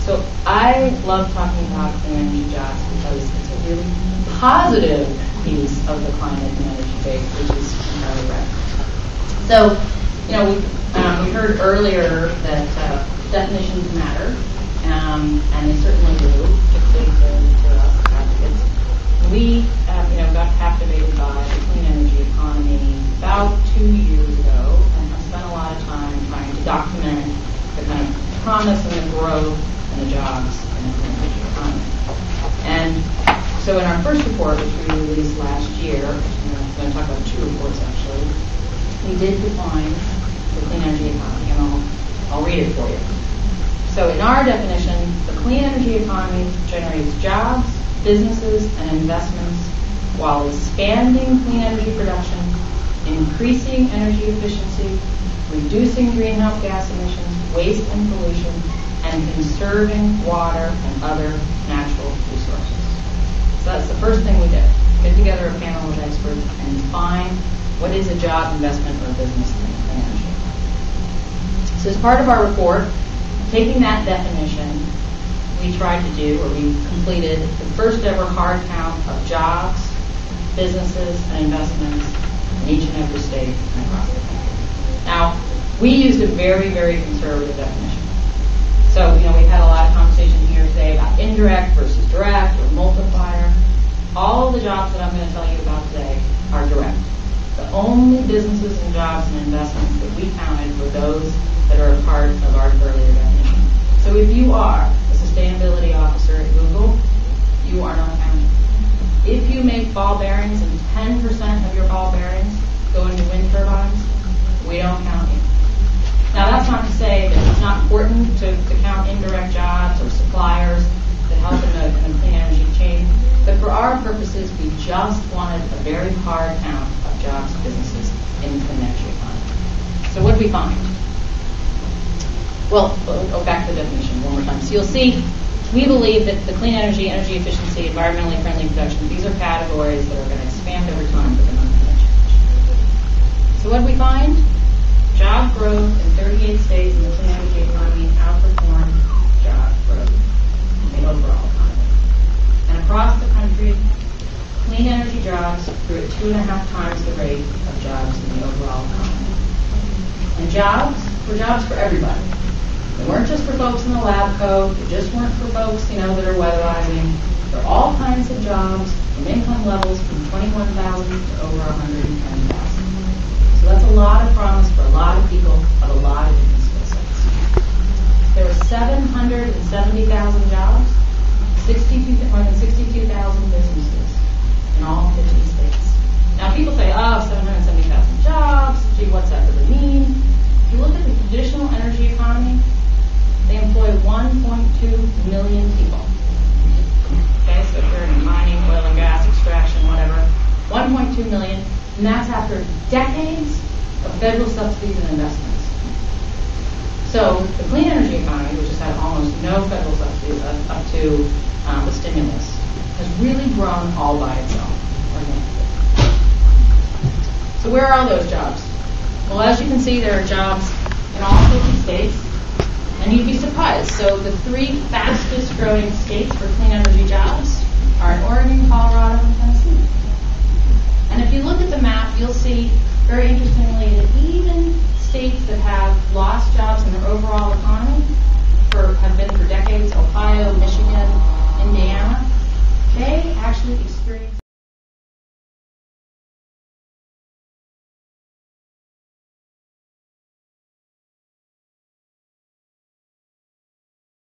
So I love talking about clean energy jobs because it's a really positive piece of the climate and energy debate, which is entirely right. So, we heard earlier that definitions matter, and they certainly do, particularly to us advocates. We, got captivated by the clean energy economy about 2 years ago, and have spent a lot of time trying to document the kind of promise and the growth and the jobs in the clean energy economy. And so in our first report, which we released last year, I'm going to talk about 2 reports actually, we did define the clean energy economy, and I'll read it for you. So in our definition, the clean energy economy generates jobs, businesses, and investments while expanding clean energy production, increasing energy efficiency, reducing greenhouse gas emissions, waste and pollution, and conserving water and other natural resources. So that's the first thing we did. Get together a panel of experts and define what is a job, investment, or business in clean energy. So as part of our report, taking that definition, we tried to do, or we completed, the first ever hard count of jobs, businesses, and investments in each and every state and across the country. Now, we used a very, very conservative definition. So, we've had a lot of conversation here today about indirect versus direct or multiplier. All of the jobs that I'm going to tell you about today are direct. The only businesses and jobs and investments that we counted were those that are a part of our earlier definition. So if you are a sustainability officer at Google, you are not counted. If you make ball bearings and 10% of your ball bearings go into wind turbines, we don't count you. Now that's not to say that it's not important to count indirect jobs or suppliers that help in the clean energy chain, but for our purposes, we just wanted a very hard count of jobs and businesses in the clean energy economy. So what did we find? Well, we'll go back to the definition one more time. So you'll see, we believe that the clean energy, energy efficiency, environmentally friendly production, these are categories that are going to expand over time, but they're not going to change. So what did we find? Job growth in 38 states in the clean energy economy outperformed job growth in the overall economy. And across the country, clean energy jobs grew at 2.5 times the rate of jobs in the overall economy. And jobs were jobs for everybody. They weren't just for folks in the lab coat. They just weren't for folks, that are weatherizing. There are all kinds of jobs from income levels from $21,000 to over $110,000. So that's a lot of promise for a lot of people of a lot of different skill sets. There were 770,000 jobs, more than 62,000 businesses in all 50 states. Now people say, 770,000 jobs, gee, what's that really mean? If you look at the traditional energy economy, they employ 1.2 million people. Okay, so if you're in mining, oil and gas, extraction, whatever, 1.2 million, and that's after decades of federal subsidies and investments. So the clean energy economy, which has had almost no federal subsidies up to the stimulus, has really grown all by itself. So where are those jobs? Well, as you can see, there are jobs in all 50 states, and you'd be surprised. So the 3 fastest growing states for clean energy jobs are in Oregon, Colorado, and Tennessee. And if you look at the map, you'll see, very interestingly,